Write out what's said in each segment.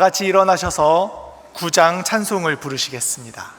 같이 일어나셔서 구장 찬송을 부르시겠습니다.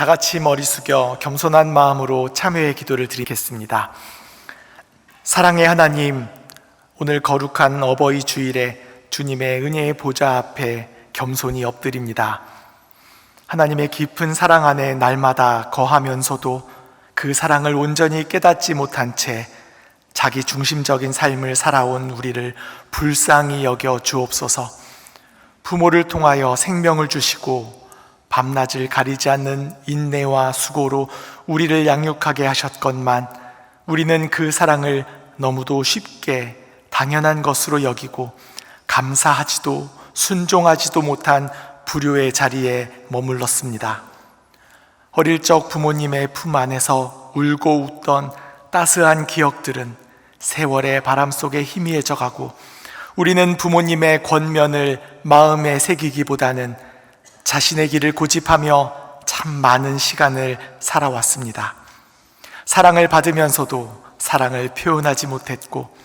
다 같이 머리 숙여 겸손한 마음으로 참회의 기도를 드리겠습니다. 사랑의 하나님, 오늘 거룩한 어버이 주일에 주님의 은혜의 보좌 앞에 겸손히 엎드립니다. 하나님의 깊은 사랑 안에 날마다 거하면서도 그 사랑을 온전히 깨닫지 못한 채 자기 중심적인 삶을 살아온 우리를 불쌍히 여겨 주옵소서. 부모를 통하여 생명을 주시고 밤낮을 가리지 않는 인내와 수고로 우리를 양육하게 하셨건만 우리는 그 사랑을 너무도 쉽게 당연한 것으로 여기고 감사하지도 순종하지도 못한 불효의 자리에 머물렀습니다. 어릴 적 부모님의 품 안에서 울고 웃던 따스한 기억들은 세월의 바람 속에 희미해져 가고, 우리는 부모님의 권면을 마음에 새기기보다는 자신의 길을 고집하며 참 많은 시간을 살아왔습니다. 사랑을 받으면서도 사랑을 표현하지 못했고,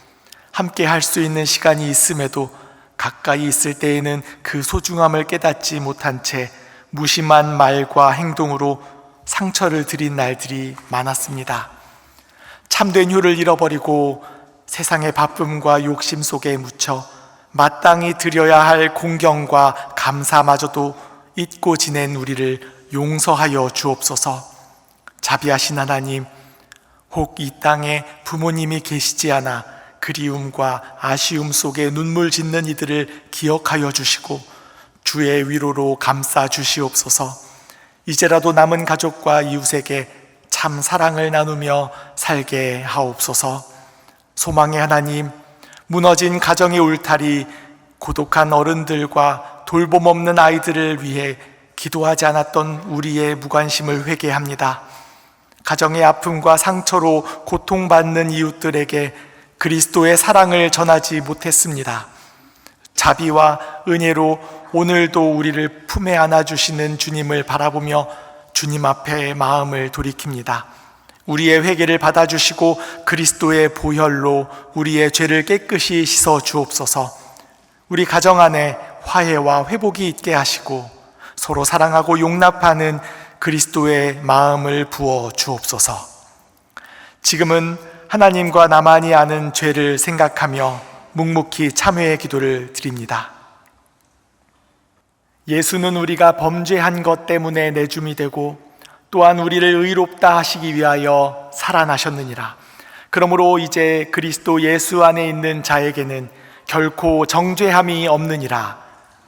함께 할 수 있는 시간이 있음에도 가까이 있을 때에는 그 소중함을 깨닫지 못한 채 무심한 말과 행동으로 상처를 드린 날들이 많았습니다. 참된 효를 잃어버리고 세상의 바쁨과 욕심 속에 묻혀 마땅히 드려야 할 공경과 감사마저도 잊고 지낸 우리를 용서하여 주옵소서. 자비하신 하나님, 혹 이 땅에 부모님이 계시지 않아 그리움과 아쉬움 속에 눈물 짓는 이들을 기억하여 주시고 주의 위로로 감싸 주시옵소서. 이제라도 남은 가족과 이웃에게 참 사랑을 나누며 살게 하옵소서. 소망의 하나님, 무너진 가정의 울타리, 고독한 어른들과 돌봄 없는 아이들을 위해 기도하지 않았던 우리의 무관심을 회개합니다. 가정의 아픔과 상처로 고통받는 이웃들에게 그리스도의 사랑을 전하지 못했습니다. 자비와 은혜로 오늘도 우리를 품에 안아주시는 주님을 바라보며 주님 앞에 마음을 돌이킵니다. 우리의 회개를 받아주시고 그리스도의 보혈로 우리의 죄를 깨끗이 씻어 주옵소서. 우리 가정 안에 화해와 회복이 있게 하시고 서로 사랑하고 용납하는 그리스도의 마음을 부어 주옵소서. 지금은 하나님과 나만이 아는 죄를 생각하며 묵묵히 참회의 기도를 드립니다. 예수는 우리가 범죄한 것 때문에 내줌이 되고 또한 우리를 의롭다 하시기 위하여 살아나셨느니라. 그러므로 이제 그리스도 예수 안에 있는 자에게는 결코 정죄함이 없느니라.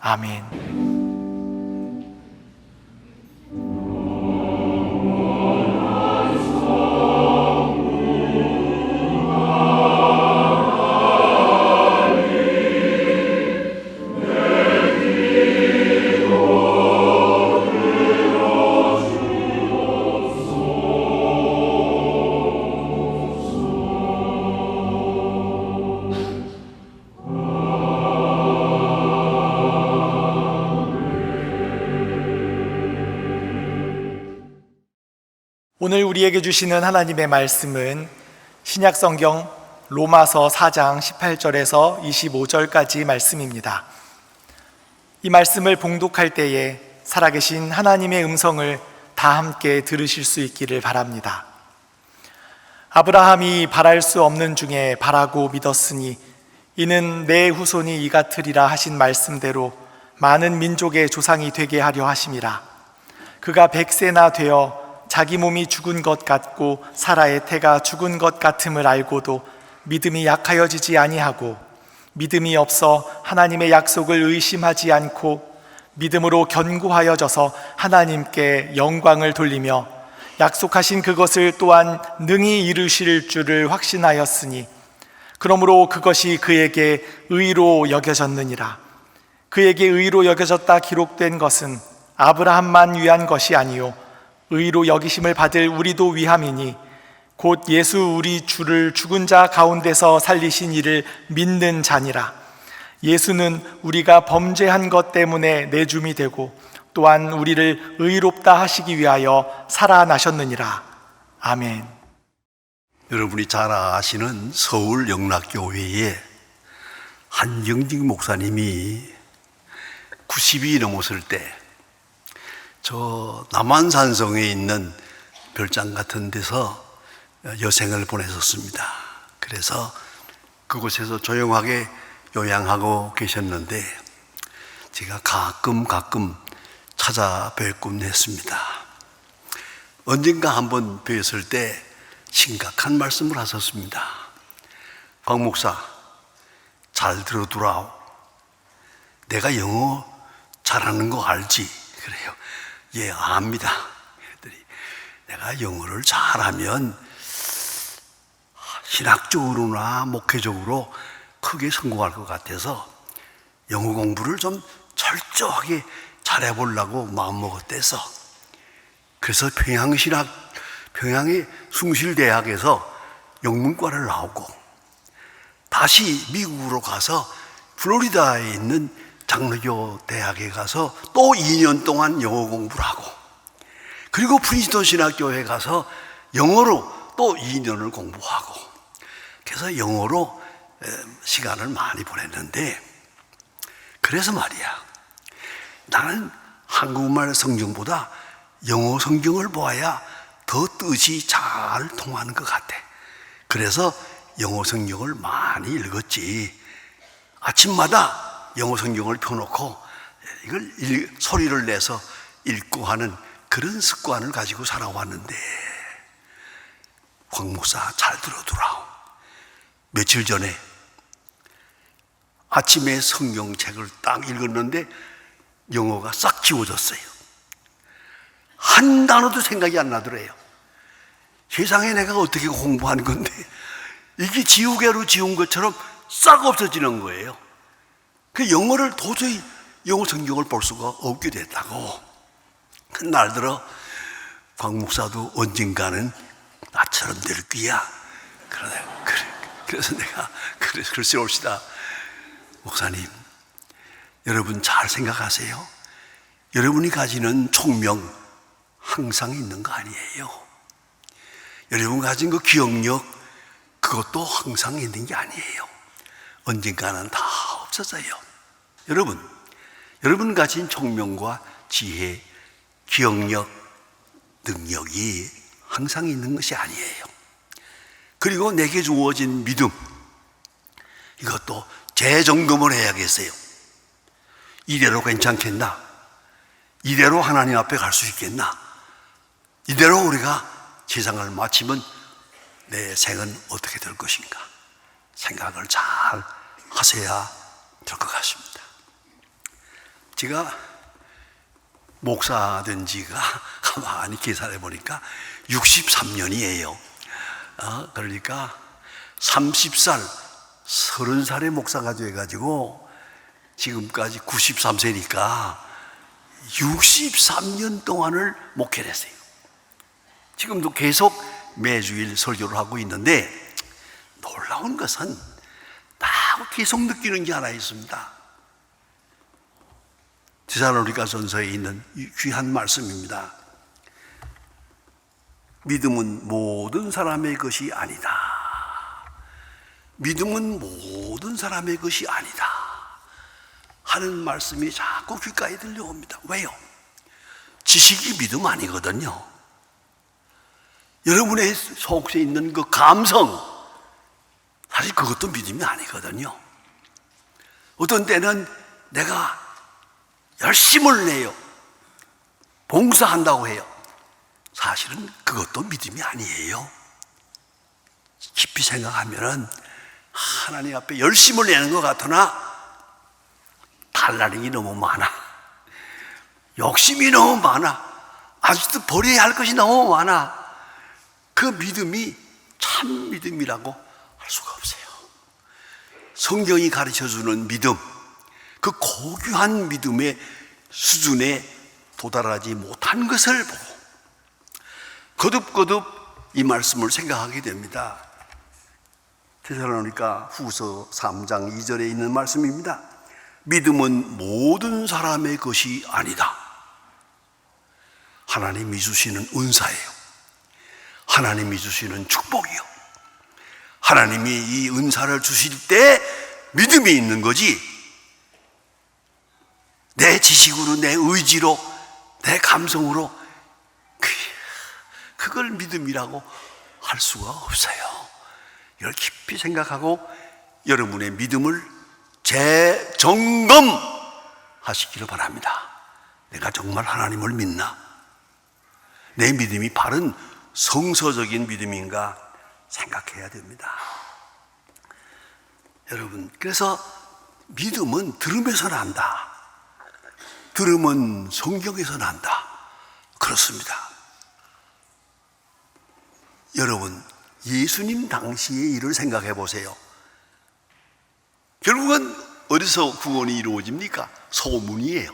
아멘. 오늘 우리에게 주시는 하나님의 말씀은 신약성경 로마서 4장 18절에서 25절까지 말씀입니다. 이 말씀을 봉독할 때에 살아계신 하나님의 음성을 다 함께 들으실 수 있기를 바랍니다. 아브라함이 바랄 수 없는 중에 바라고 믿었으니 이는 내 후손이 이 같으리라 하신 말씀대로 많은 민족의 조상이 되게 하려 하심이라. 그가 100세나 되어 자기 몸이 죽은 것 같고 사라의 태가 죽은 것 같음을 알고도 믿음이 약하여지지 아니하고 믿음이 없어 하나님의 약속을 의심하지 않고 믿음으로 견고하여져서 하나님께 영광을 돌리며 약속하신 그것을 또한 능히 이루실 줄을 확신하였으니 그러므로 그것이 그에게 의로 여겨졌느니라. 그에게 의로 여겨졌다 기록된 것은 아브라함만 위한 것이 아니요 의로 여기심을 받을 우리도 위함이니 곧 예수 우리 주를 죽은 자 가운데서 살리신 이를 믿는 자니라. 예수는 우리가 범죄한 것 때문에 내줌이 되고 또한 우리를 의롭다 하시기 위하여 살아나셨느니라. 아멘. 여러분이 잘 아시는 서울 영락교회에 한영직 목사님이 90이 넘었을 때 저 남한산성에 있는 별장 같은 데서 여생을 보내셨습니다. 그래서 그곳에서 조용하게 요양하고 계셨는데 제가 가끔 찾아뵙곤 했습니다. 언젠가 한번 뵈었을 때 심각한 말씀을 하셨습니다. 박 목사, 잘 들어두라오. 내가 영어 잘하는 거 알지? 그래요. 예, 압니다. 그랬더니 내가 영어를 잘하면 신학적으로나 목회적으로 크게 성공할 것 같아서 영어 공부를 좀 철저하게 잘해보려고 마음먹었대서 그래서 평양의 숭실대학에서 영문과를 나오고 다시 미국으로 가서 플로리다에 있는 장로교 대학에 가서 또 2년 동안 영어 공부를 하고 그리고 프린스턴 신학교에 가서 영어로 또 2년을 공부하고 그래서 영어로 시간을 많이 보냈는데 그래서 말이야 나는 한국말 성경보다 영어 성경을 보아야 더 뜻이 잘 통하는 것 같아. 그래서 영어 성경을 많이 읽었지. 아침마다 영어 성경을 펴놓고 이걸 소리를 내서 읽고 하는 그런 습관을 가지고 살아왔는데 광 목사 잘 들어두라. 며칠 전에 아침에 성경책을 딱 읽었는데 영어가 싹 지워졌어요. 한 단어도 생각이 안 나더래요. 세상에 내가 어떻게 공부하는 건데 이게 지우개로 지운 것처럼 싹 없어지는 거예요. 그 영어를 도저히 영어 성경을 볼 수가 없게 됐다고. 그 날 들어 광 목사도 언젠가는 나처럼 될 거야. 그래서 내가 글쎄 옵시다. 목사님, 여러분 잘 생각하세요. 여러분이 가지는 총명 항상 있는 거 아니에요. 여러분 가진 그 기억력 그것도 항상 있는 게 아니에요. 언젠가는 다 없어져요. 여러분 가진 총명과 지혜, 기억력, 능력이 항상 있는 것이 아니에요. 그리고 내게 주어진 믿음 이것도 재점검을 해야겠어요. 이대로 괜찮겠나? 이대로 하나님 앞에 갈 수 있겠나? 이대로 우리가 세상을 마치면 내 생은 어떻게 될 것인가? 생각을 잘 하셔야 될 것 같습니다. 제가 목사 된 지가 가만히 계산해 보니까 63년이에요. 그러니까 30살, 30살의 목사가 돼가지고 지금까지 93세니까 63년 동안을 목회를 했어요. 지금도 계속 매주일 설교를 하고 있는데 놀라운 것은 나 계속 느끼는 게 하나 있습니다. 데살로니가전서에 있는 귀한 말씀입니다. 믿음은 모든 사람의 것이 아니다. 믿음은 모든 사람의 것이 아니다 하는 말씀이 자꾸 귓가에 들려옵니다. 왜요? 지식이 믿음 아니거든요. 여러분의 속에 있는 그 감성 사실 그것도 믿음이 아니거든요. 어떤 때는 내가 열심을 내요. 봉사한다고 해요. 사실은 그것도 믿음이 아니에요. 깊이 생각하면은 하나님 앞에 열심을 내는 것 같으나 달라는 게 너무 많아. 욕심이 너무 많아. 아직도 버려야 할 것이 너무 많아. 그 믿음이 참 믿음이라고 할 수가 없어요. 성경이 가르쳐주는 믿음, 그 고귀한 믿음의 수준에 도달하지 못한 것을 보고 거듭거듭 이 말씀을 생각하게 됩니다. 데살로니가 후서 3장 2절에 있는 말씀입니다. 믿음은 모든 사람의 것이 아니다. 하나님이 주시는 은사예요. 하나님이 주시는 축복이요. 하나님이 이 은사를 주실 때 믿음이 있는 거지 내 지식으로, 내 의지로, 내 감성으로 그걸 믿음이라고 할 수가 없어요. 이걸 깊이 생각하고 여러분의 믿음을 재점검하시기를 바랍니다. 내가 정말 하나님을 믿나? 내 믿음이 바른 성서적인 믿음인가 생각해야 됩니다. 여러분, 그래서 믿음은 들음에서 난다. 들음은 성경에서 난다. 그렇습니다. 여러분, 예수님 당시의 일을 생각해 보세요. 결국은 어디서 구원이 이루어집니까? 소문이에요.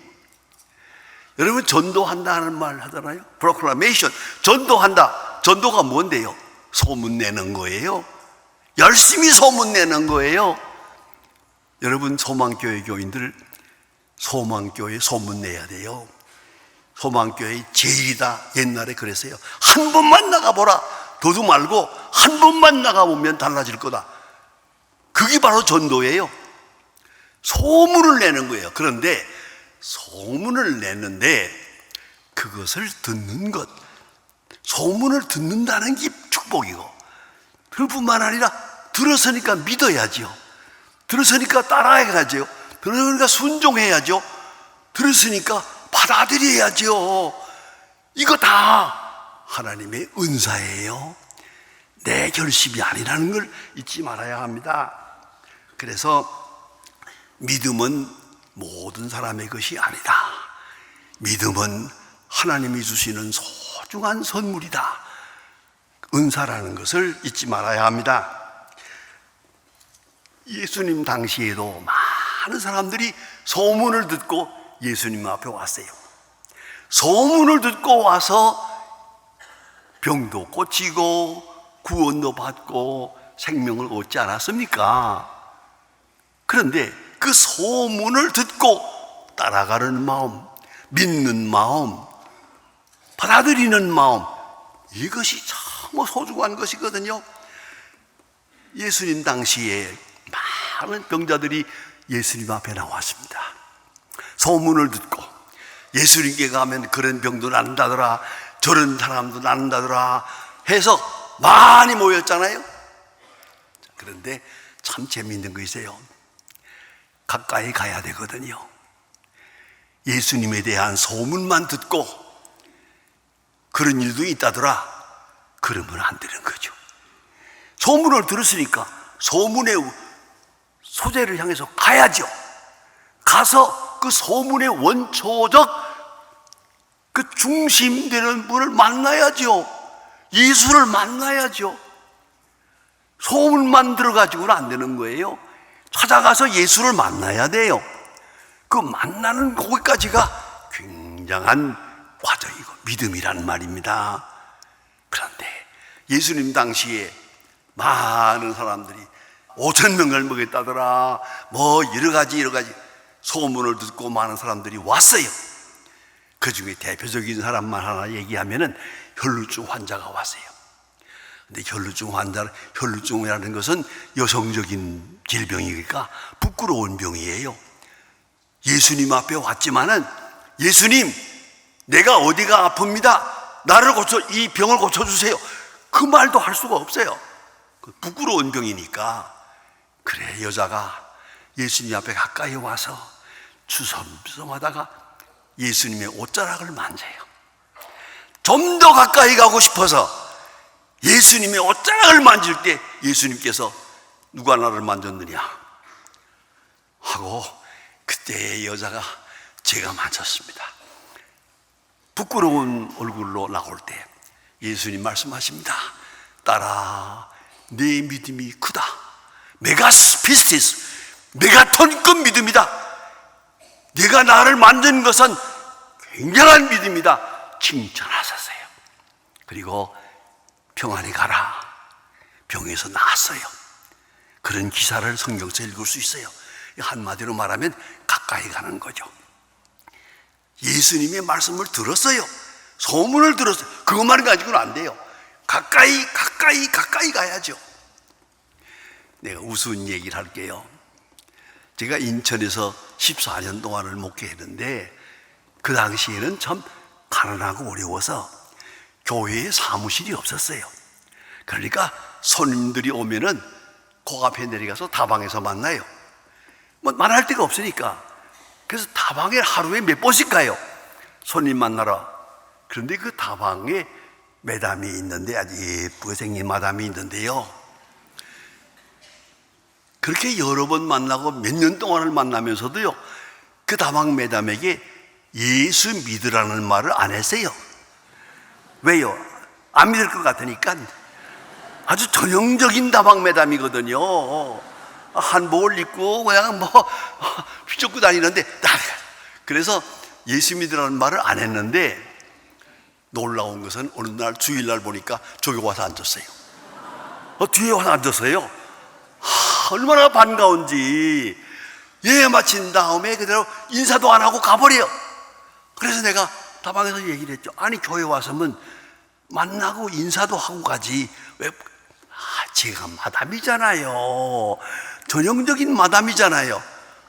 여러분, 전도한다 하는 말 하잖아요. proclamation, 전도한다. 전도가 뭔데요? 소문 내는 거예요. 열심히 소문 내는 거예요. 여러분, 소망교회 교인들, 소망교회 소문 내야 돼요. 소망교회 제일이다. 옛날에 그랬어요. 한 번만 나가보라. 도둑 말고 한 번만 나가보면 달라질 거다. 그게 바로 전도예요. 소문을 내는 거예요. 그런데 소문을 내는데 그것을 듣는 것, 소문을 듣는다는 게 축복이고, 그뿐만 아니라 들었으니까 믿어야죠. 들었으니까 따라해야죠. 들었으니까 순종해야죠. 들었으니까 받아들여야죠. 이거 다 하나님의 은사예요. 내 결심이 아니라는 걸 잊지 말아야 합니다. 그래서 믿음은 모든 사람의 것이 아니다. 믿음은 하나님이 주시는 소중한 선물이다. 은사라는 것을 잊지 말아야 합니다. 예수님 당시에도 많은 사람들이 소문을 듣고 예수님 앞에 왔어요. 소문을 듣고 와서 병도 고치고 구원도 받고 생명을 얻지 않았습니까? 그런데 그 소문을 듣고 따라가는 마음, 믿는 마음, 받아들이는 마음, 이것이 참 소중한 것이거든요. 예수님 당시에 많은 병자들이 예수님 앞에 나왔습니다. 소문을 듣고 예수님께 가면 그런 병도 낫는다더라, 저런 사람도 낫는다더라 해서 많이 모였잖아요. 그런데 참 재미있는 거 있어요. 가까이 가야 되거든요. 예수님에 대한 소문만 듣고 그런 일도 있다더라, 그러면 안 되는 거죠. 소문을 들었으니까 소문의 소재를 향해서 가야죠. 가서 그 소문의 원초적 그 중심되는 분을 만나야죠. 예수를 만나야죠. 소문만 들어가지고는 안 되는 거예요. 찾아가서 예수를 만나야 돼요. 그 만나는 거기까지가 굉장한 과정이고 믿음이란 말입니다. 그런데 예수님 당시에 많은 사람들이 5,000명을 먹였다더라, 뭐 여러 가지 소문을 듣고 많은 사람들이 왔어요. 그 중에 대표적인 사람만 하나 얘기하면은 혈루증 환자가 왔어요. 근데 혈루증이라는 것은 여성적인 질병이니까 부끄러운 병이에요. 예수님 앞에 왔지만은, 예수님, 내가 어디가 아픕니다. 이 병을 고쳐주세요. 그 말도 할 수가 없어요. 부끄러운 병이니까. 그래, 여자가 예수님 앞에 가까이 와서 주섬주섬하다가 예수님의 옷자락을 만져요. 좀 더 가까이 가고 싶어서 예수님의 옷자락을 만질 때 예수님께서 누가 나를 만졌느냐 하고, 그때 여자가 제가 만졌습니다. 부끄러운 얼굴로 나올 때 예수님 말씀하십니다. 딸아, 네 믿음이 크다. 메가스피스티스, 메가톤급 믿음이다. 네가 나를 만든 것은 굉장한 믿음이다. 칭찬하셨어요. 그리고 평안히 가라. 병에서 나았어요. 그런 기사를 성경에서 읽을 수 있어요. 한마디로 말하면 가까이 가는 거죠. 예수님의 말씀을 들었어요. 소문을 들었어요. 그것만 가지고는 안 돼요. 가까이 가야죠. 내가 우스운 얘기를 할게요. 제가 인천에서 14년 동안을 목회했는데 그 당시에는 참 가난하고 어려워서 교회에 사무실이 없었어요. 그러니까 손님들이 오면은 그 앞에 내려가서 다방에서 만나요. 뭐 말할 데가 없으니까. 그래서 다방에 하루에 몇 번씩 가요. 손님 만나러. 그런데 그 다방에 매담이 있는데, 아주 예쁘게 생긴 마담이 있는데요, 그렇게 여러 번 만나고 몇 년 동안을 만나면서도요, 그 다방 매담에게 예수 믿으라는 말을 안 했어요. 왜요? 안 믿을 것 같으니까. 아주 전형적인 다방 매담이거든요. 한복을 입고 그냥 뭐 휘젓고 다니는데 그래서 예수 믿으라는 말을 안 했는데 놀라운 것은 어느 날 주일날 보니까 저기 와서 앉았어요. 뒤에 와서 앉았어요. 얼마나 반가운지. 예배 마친 다음에 그대로 인사도 안 하고 가버려요. 그래서 내가 다방에서 얘기를 했죠. 아니 교회 와서는 만나고 인사도 하고 가지 왜? 제가 마담이잖아요. 전형적인 마담이잖아요.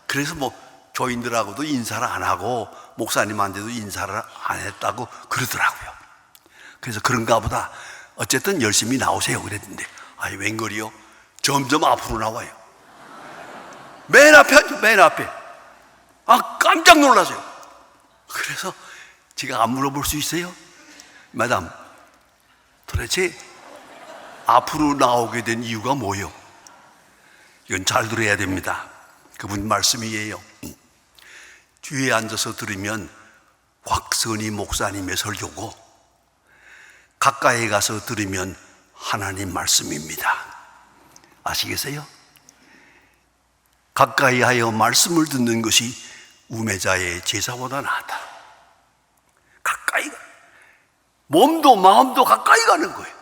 그래서 뭐 교인들하고도 인사를 안 하고 목사님한테도 인사를 안 했다고 그러더라고요. 그래서 그런가 보다. 어쨌든 열심히 나오세요 그랬는데 아니 웬걸이요? 점점 앞으로 나와요. 맨 앞에 앉아, 맨 앞에. 깜짝 놀라세요. 그래서 제가 안 물어볼 수 있어요? 마담, 도대체 앞으로 나오게 된 이유가 뭐예요? 이건 잘 들어야 됩니다. 그분 말씀이에요. 뒤에 앉아서 들으면 곽선희 목사님의 설교고 가까이 가서 들으면 하나님 말씀입니다. 아시겠어요? 가까이 하여 말씀을 듣는 것이 우매자의 제사보다 나았다. 가까이 몸도 마음도 가까이 가는 거예요.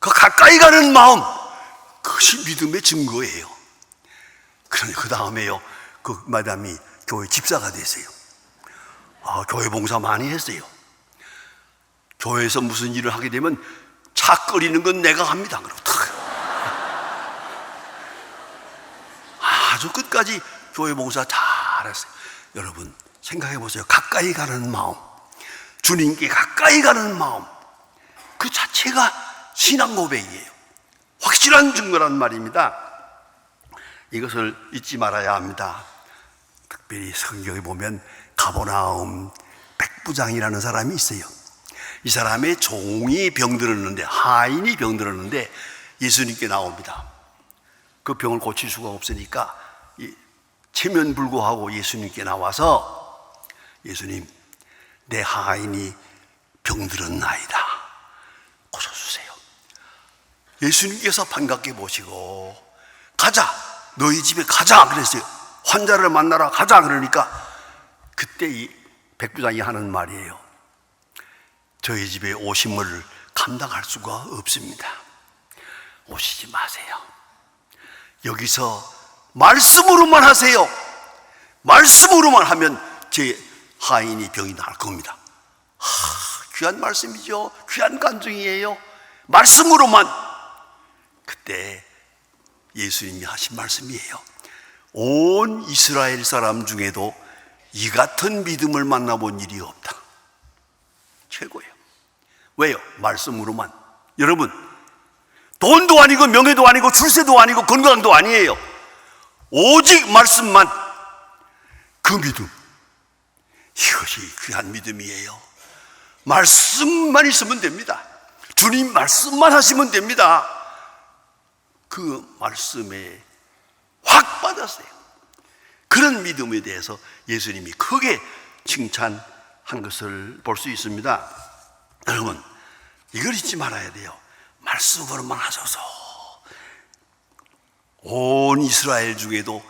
그 가까이 가는 마음, 그것이 믿음의 증거예요. 그러니 그 다음에요, 그 마담이 교회 집사가 됐어요. 교회 봉사 많이 했어요. 교회에서 무슨 일을 하게 되면 차 끓이는 건 내가 합니다. 그러고 아주 끝까지 교회 봉사 잘했어요. 여러분 생각해 보세요. 가까이 가는 마음, 주님께 가까이 가는 마음, 그 자체가 신앙 고백이에요. 확실한 증거란 말입니다. 이것을 잊지 말아야 합니다. 특별히 성경에 보면 가버나움 백부장이라는 사람이 있어요. 이 사람의 종이 병들었는데, 하인이 병들었는데 예수님께 나옵니다. 그 병을 고칠 수가 없으니까 체면불구하고 예수님께 나와서 예수님, 내 하인이 병들었나이다, 고쳐주세요. 예수님께서 반갑게 보시고 가자, 너희 집에 가자 그랬어요. 환자를 만나러 가자 그러니까 그때 이 백부장이 하는 말이에요. 저희 집에 오심을 감당할 수가 없습니다. 오시지 마세요. 여기서 말씀으로만 하세요. 말씀으로만 하면 제 하인이 병이 나을 겁니다. 귀한 말씀이죠. 귀한 간증이에요. 말씀으로만. 그때 예수님이 하신 말씀이에요. 온 이스라엘 사람 중에도 이 같은 믿음을 만나본 일이 없다. 최고예요. 왜요? 말씀으로만. 여러분, 돈도 아니고 명예도 아니고 출세도 아니고 건강도 아니에요. 오직 말씀만. 그 믿음, 이것이 귀한 믿음이에요. 말씀만 있으면 됩니다. 주님 말씀만 하시면 됩니다. 그 말씀에 확 받았어요. 그런 믿음에 대해서 예수님이 크게 칭찬한 것을 볼 수 있습니다. 여러분, 이걸 잊지 말아야 돼요. 말씀으로만 하소서. 온 이스라엘 중에도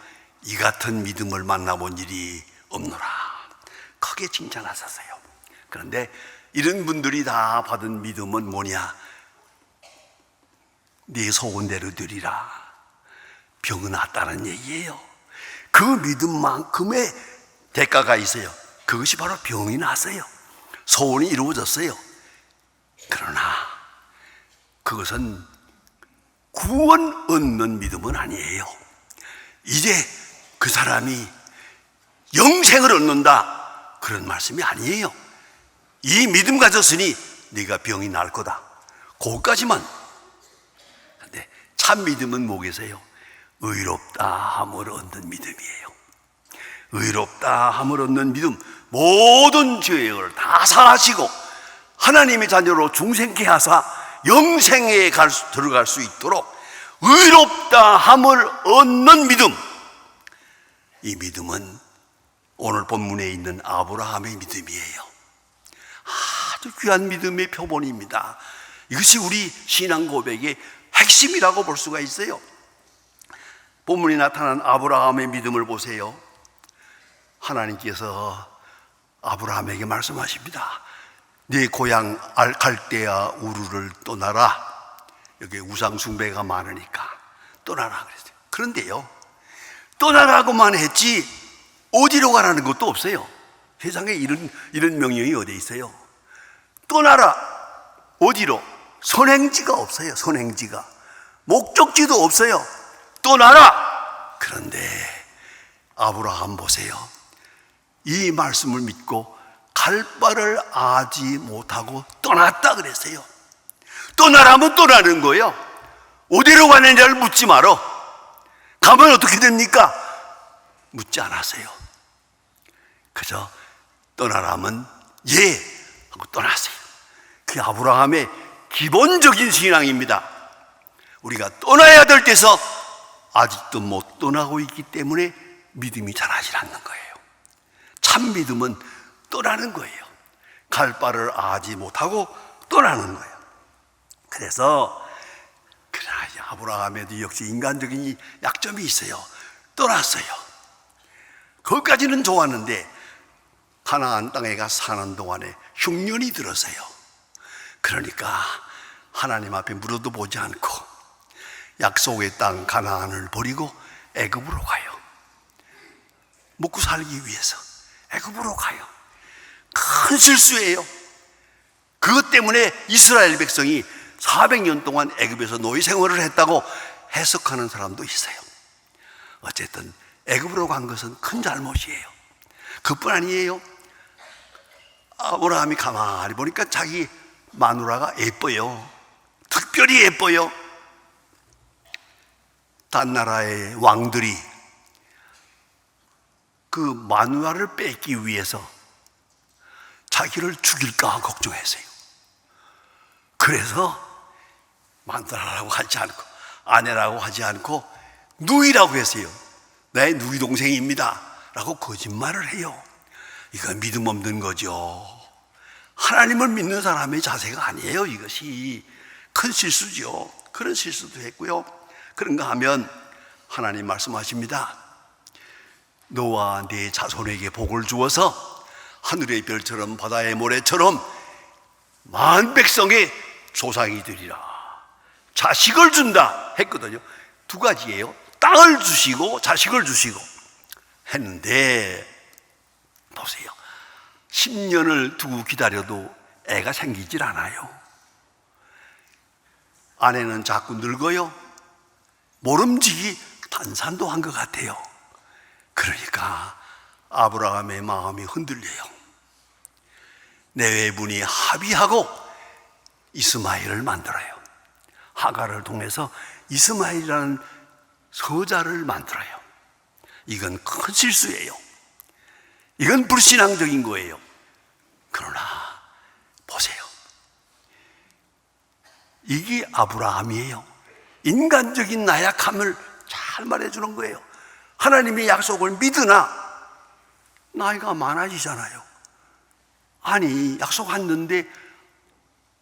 이 같은 믿음을 만나본 일이 없노라, 크게 칭찬하셨어요. 그런데 이런 분들이 다 받은 믿음은 뭐냐? 네 소원대로 되리라, 병은 낫다는 얘기예요. 그 믿음만큼의 대가가 있어요. 그것이 바로 병이 났어요. 소원이 이루어졌어요. 그러나 그것은 구원 얻는 믿음은 아니에요. 이제 그 사람이 영생을 얻는다, 그런 말씀이 아니에요. 이 믿음 가졌으니 네가 병이 날 거다, 그것까지만. 근데 참 믿음은 뭐겠어요? 의롭다 함을 얻는 믿음이에요. 의롭다 함을 얻는 믿음, 모든 죄를 다 사하시고 하나님의 자녀로 중생케 하사 영생에 들어갈 수 있도록 의롭다 함을 얻는 믿음. 이 믿음은 오늘 본문에 있는 아브라함의 믿음이에요. 아주 귀한 믿음의 표본입니다. 이것이 우리 신앙 고백의 핵심이라고 볼 수가 있어요. 본문에 나타난 아브라함의 믿음을 보세요. 하나님께서 아브라함에게 말씀하십니다. 네 고향 갈대아 우르를 떠나라. 여기 우상 숭배가 많으니까 떠나라 그랬어요. 그런데요, 떠나라고만 했지 어디로 가라는 것도 없어요. 세상에 이런 명령이 어디 있어요? 떠나라. 어디로? 선행지가 없어요. 선행지가. 목적지도 없어요. 떠나라. 그런데 아브라함 보세요. 이 말씀을 믿고 갈 바를 아지 못하고 떠났다 그랬어요. 떠나라면 떠나는 거예요. 어디로 가느냐를 묻지 말어. 가면 어떻게 됩니까? 묻지 않았어요. 그저 떠나라면 예 하고 떠났어요. 그게 아브라함의 기본적인 신앙입니다. 우리가 떠나야 될 때서 아직도 못 떠나고 있기 때문에 믿음이 자라지 않는 거예요. 참 믿음은 떠나는 거예요. 갈 바를 아지 못하고 떠나는 거예요. 그래서 아브라함에도 역시 인간적인 약점이 있어요. 떠났어요. 거기까지는 좋았는데 가나안 땅에 가 사는 동안에 흉년이 들었어요. 그러니까 하나님 앞에 물어도 보지 않고 약속의 땅 가나안을 버리고 애굽으로 가요. 먹고 살기 위해서 애굽으로 가요. 큰 실수예요. 그것 때문에 이스라엘 백성이 400년 동안 애굽에서 노예 생활을 했다고 해석하는 사람도 있어요. 어쨌든 애굽으로 간 것은 큰 잘못이에요. 그뿐 아니에요. 아브라함이 가만히 보니까 자기 마누라가 예뻐요. 특별히 예뻐요. 딴 나라의 왕들이 그 마누라를 뺏기 위해서 자기를 죽일까 걱정했어요. 그래서 마누라라고 하지 않고 아내라고 하지 않고 누이라고 했어요. 내 누이 동생입니다 라고 거짓말을 해요. 이건 믿음 없는 거죠. 하나님을 믿는 사람의 자세가 아니에요. 이것이 큰 실수죠. 그런 실수도 했고요. 그런가 하면 하나님 말씀하십니다. 너와 네 자손에게 복을 주어서 하늘의 별처럼 바다의 모래처럼 만 백성의 조상이 되리라. 자식을 준다 했거든요. 두 가지예요. 땅을 주시고 자식을 주시고 했는데 보세요. 10년을 두고 기다려도 애가 생기질 않아요. 아내는 자꾸 늙어요. 모름지기 단산도 한 것 같아요. 그러니까 아브라함의 마음이 흔들려요. 내외분이 합의하고 이스마엘을 만들어요. 하갈을 통해서 이스마엘이라는 서자를 만들어요. 이건 큰 실수예요. 이건 불신앙적인 거예요. 그러나 보세요. 이게 아브라함이에요. 인간적인 나약함을 잘 말해주는 거예요. 하나님의 약속을 믿으나 나이가 많아지잖아요. 아니 약속했는데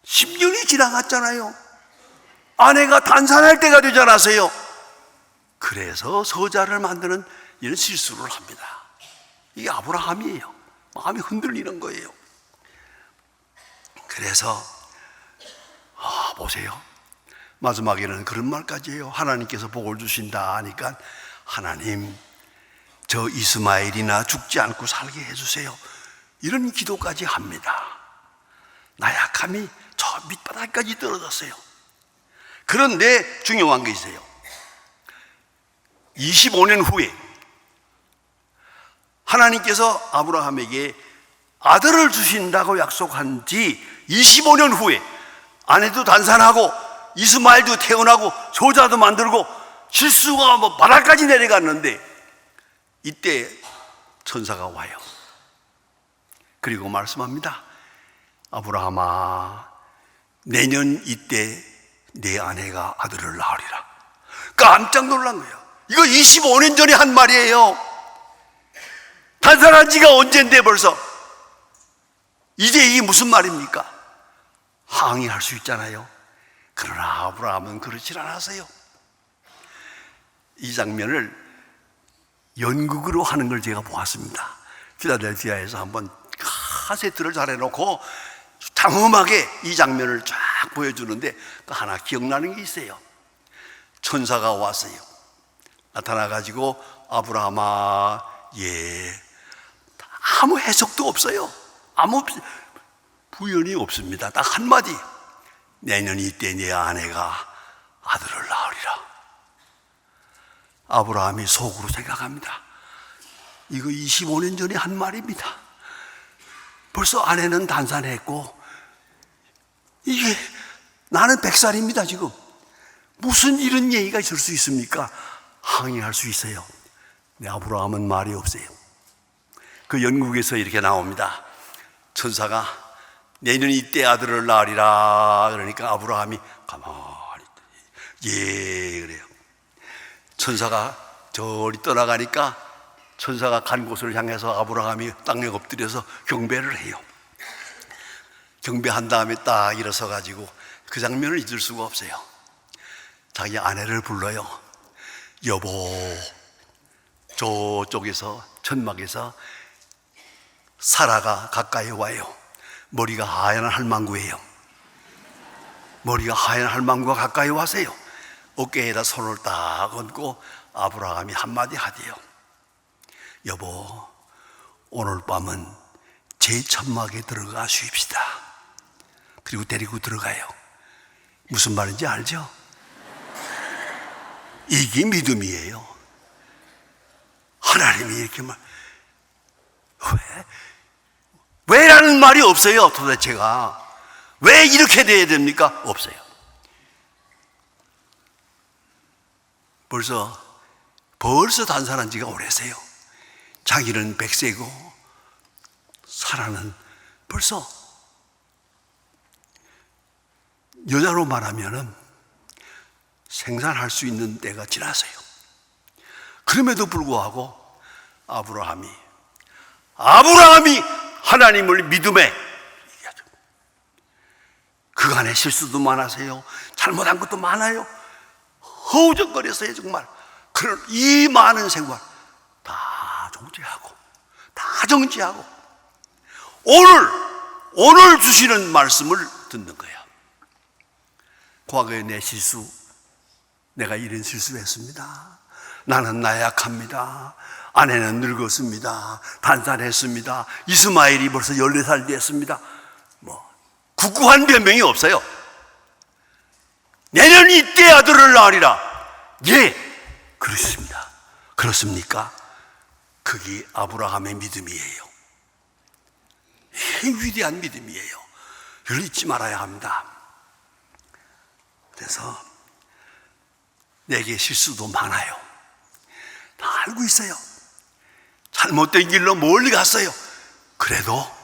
10년이 지나갔잖아요. 아내가 단산할 때가 되지 않았어요. 그래서 서자를 만드는 이런 실수를 합니다. 이게 아브라함이에요. 마음이 흔들리는 거예요. 그래서 보세요. 마지막에는 그런 말까지 해요. 하나님께서 복을 주신다 하니까 하나님 저 이스마엘이나 죽지 않고 살게 해주세요. 이런 기도까지 합니다. 나약함이 저 밑바닥까지 떨어졌어요. 그런데 중요한 게 있어요. 25년 후에 하나님께서 아브라함에게 아들을 주신다고 약속한 지 25년 후에 아내도 단산하고 이스마엘도 태어나고 소자도 만들고 실수가 바닥까지 내려갔는데 이때 천사가 와요. 그리고 말씀합니다. 아브라함아, 내년 이때 내 아내가 아들을 낳으리라. 깜짝 놀란 거예요. 이거 25년 전에 한 말이에요. 단산한 지가 언젠데 벌써. 이제 이게 무슨 말입니까? 항의할 수 있잖아요. 그러나 아브라함은 그렇지 않았어요. 이 장면을 연극으로 하는 걸 제가 보았습니다. 필라델피아에서 한번 카세트를 잘 해놓고 장엄하게 이 장면을 쫙 보여주는데 또 하나 기억나는 게 있어요. 천사가 왔어요. 나타나가지고 아브라함아, 예, 아무 해석도 없어요. 아무 부연이 없습니다. 딱 한마디, 내년 이때 네 아내가 아들을 낳으리라. 아브라함이 속으로 생각합니다. 이거 25년 전에 한 말입니다. 벌써 아내는 단산했고, 이게 나는 100살입니다 지금. 무슨 이런 얘기가 있을 수 있습니까? 항의할 수 있어요. 근데 아브라함은 말이 없어요. 그 연극에서 이렇게 나옵니다. 천사가 내년 이때 아들을 낳으리라. 그러니까 아브라함이 가만히 예 그래요. 천사가 저리 떠나가니까 천사가 간 곳을 향해서 아브라함이 땅에 엎드려서 경배를 해요. 경배한 다음에 딱 일어서 가지고 그 장면을 잊을 수가 없어요. 자기 아내를 불러요. 여보, 저쪽에서 천막에서 사라가 가까이 와요. 머리가 하얀 할망구예요. 머리가 하얀 할망구가 가까이 와세요. 어깨에다 손을 딱 얹고 아브라함이 한마디 하대요. 여보, 오늘 밤은 제 천막에 들어가 쉬읍시다. 그리고 데리고 들어가요. 무슨 말인지 알죠? 이게 믿음이에요. 하나님이 이렇게 왜라는 말이 없어요. 도대체가 왜 이렇게 돼야 됩니까? 없어요. 벌써 단산한 지가 오래세요. 자기는 100세고 사라는 벌써, 여자로 말하면은 생산할 수 있는 때가 지났어요. 그럼에도 불구하고 아브라함이 하나님을 믿음에, 그간의 실수도 많았어요. 잘못한 것도 많아요. 허우적거렸어요 정말. 그런 이 많은 생활 다 정지하고 오늘 주시는 말씀을 듣는 거예요. 과거의 내 실수, 내가 이런 실수했습니다. 나는 나약합니다. 아내는 늙었습니다. 단산했습니다. 이스마엘이 벌써 14살 됐습니다. 굳구한 변명이 없어요. 내년 이때 아들을 낳으리라. 예, 그렇습니다. 그렇습니까? 그게 아브라함의 믿음이에요. 위대한 믿음이에요. 이걸 잊지 말아야 합니다. 그래서 내게 실수도 많아요. 다 알고 있어요. 잘못된 길로 멀리 갔어요. 그래도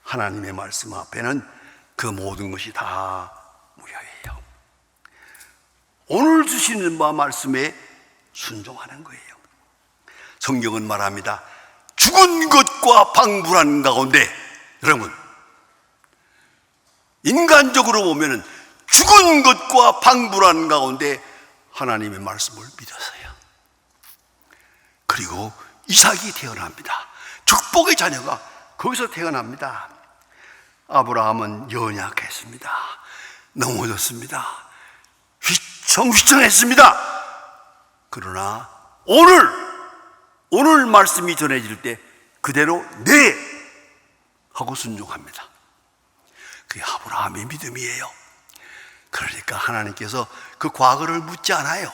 하나님의 말씀 앞에는 그 모든 것이 다 무효예요. 오늘 주시는 바 말씀에 순종하는 거예요. 성경은 말합니다. 죽은 것과 방불한 가운데, 여러분, 인간적으로 보면은 죽은 것과 방불한 가운데 하나님의 말씀을 믿었어요. 그리고 이삭이 태어납니다. 축복의 자녀가 거기서 태어납니다. 아브라함은 연약했습니다. 넘어졌습니다. 휘청휘청했습니다. 그러나 오늘 말씀이 전해질 때 그대로 네 하고 순종합니다. 그게 아브라함의 믿음이에요. 그러니까 하나님께서 그 과거를 묻지 않아요.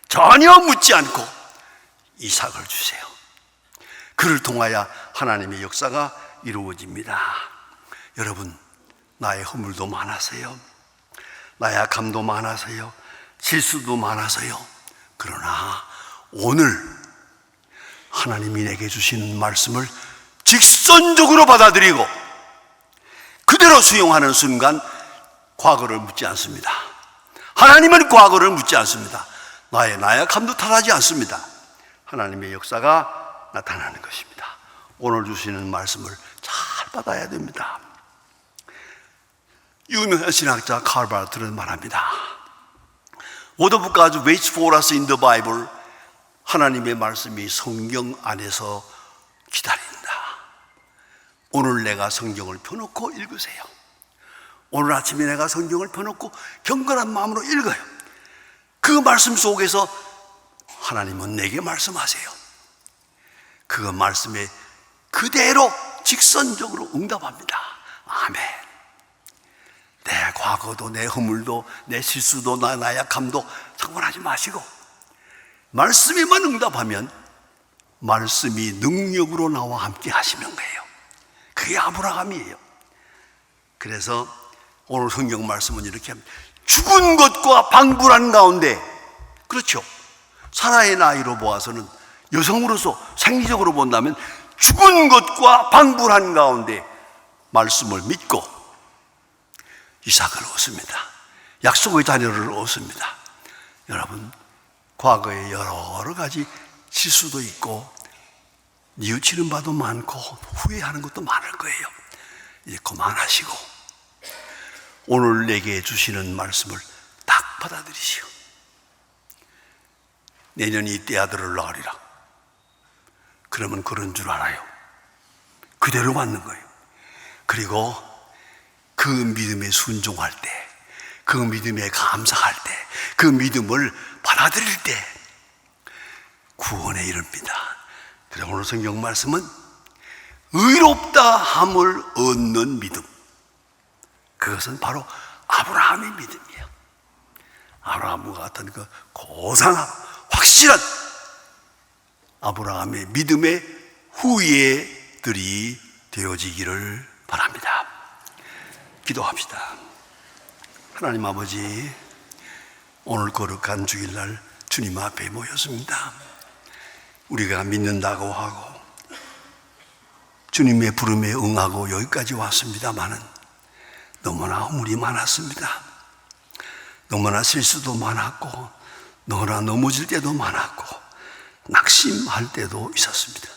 전혀 묻지 않고 이삭을 주세요. 그를 통하여 하나님의 역사가 이루어집니다. 여러분, 나의 허물도 많아서요, 나약함도 많아서요, 실수도 많아서요. 그러나 오늘 하나님이 내게 주시는 말씀을 직선적으로 받아들이고 그대로 수용하는 순간 과거를 묻지 않습니다. 하나님은 과거를 묻지 않습니다. 나의 나약함도 탓하지 않습니다. 하나님의 역사가 나타나는 것입니다. 오늘 주시는 말씀을 잘 받아야 됩니다. 유명한 신학자 칼 바르트는 말합니다. What of God waits for us in the Bible? 하나님의 말씀이 성경 안에서 기다린다. 오늘 내가 성경을 펴놓고 읽으세요. 오늘 아침에 내가 성경을 펴놓고 경건한 마음으로 읽어요. 그 말씀 속에서 하나님은 내게 말씀하세요. 그 말씀에 그대로 직선적으로 응답합니다. 아멘. 내 과거도 내 허물도 내 실수도 나의 약함도 상관하지 마시고 말씀에만 응답하면 말씀이 능력으로 나와 함께 하시는 거예요. 그게 아브라함이에요. 그래서 오늘 성경 말씀은 이렇게 합니다. 죽은 것과 방불한 가운데, 그렇죠, 사라의 나이로 보아서는 여성으로서 생리적으로 본다면 죽은 것과 방불한 가운데 말씀을 믿고 이삭을 얻습니다. 약속의 자녀를 얻습니다. 여러분, 과거에 여러 가지 실수도 있고 뉘우치는 바도 많고 후회하는 것도 많을 거예요. 이제 그만하시고 오늘 내게 주시는 말씀을 딱 받아들이시오. 내년 이때 아들을 낳으리라. 그러면 그런 줄 알아요. 그대로 맞는 거예요. 그리고 그 믿음에 순종할 때, 그 믿음에 감사할 때, 그 믿음을 받아들일 때 구원에 이릅니다. 그래서 오늘 성경 말씀은 의롭다 함을 얻는 믿음, 그것은 바로 아브라함의 믿음이에요. 아브라함과 같은 그 고상한 확실한 아브라함의 믿음의 후예들이 되어지기를 바랍니다. 기도합시다. 하나님 아버지, 오늘 거룩한 주일날 주님 앞에 모였습니다. 우리가 믿는다고 하고 주님의 부름에 응하고 여기까지 왔습니다마는 너무나 허물이 많았습니다. 너무나 실수도 많았고 너무나 넘어질 때도 많았고 낙심할 때도 있었습니다.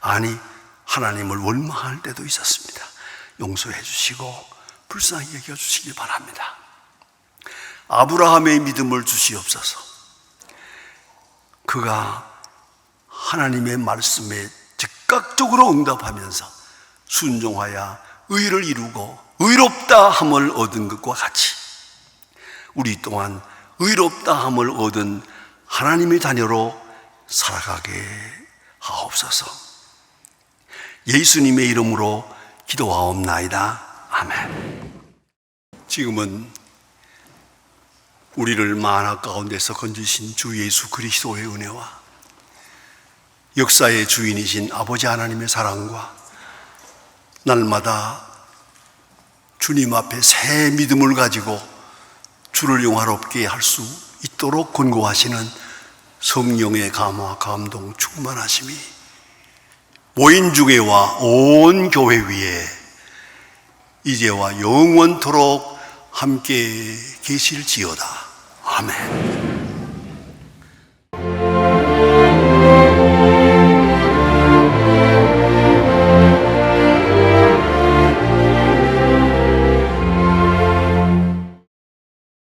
아니, 하나님을 원망할 때도 있었습니다. 용서해 주시고 불쌍히 여겨주시길 바랍니다. 아브라함의 믿음을 주시옵소서. 그가 하나님의 말씀에 즉각적으로 응답하면서 순종하여 의를 이루고 의롭다 함을 얻은 것과 같이 우리 또한 의롭다 함을 얻은 하나님의 자녀로 살아가게 하옵소서. 예수님의 이름으로 기도하옵나이다. 아멘. 지금은 우리를 만화 가운데서 건지신 주 예수 그리스도의 은혜와 역사의 주인이신 아버지 하나님의 사랑과 날마다 주님 앞에 새 믿음을 가지고 주를 영화롭게 할 수 있도록 권고하시는 성령의 감화, 감동, 충만하심이 모인 중에와 온 교회 위에 이제와 영원토록 함께 계실지어다. 아멘.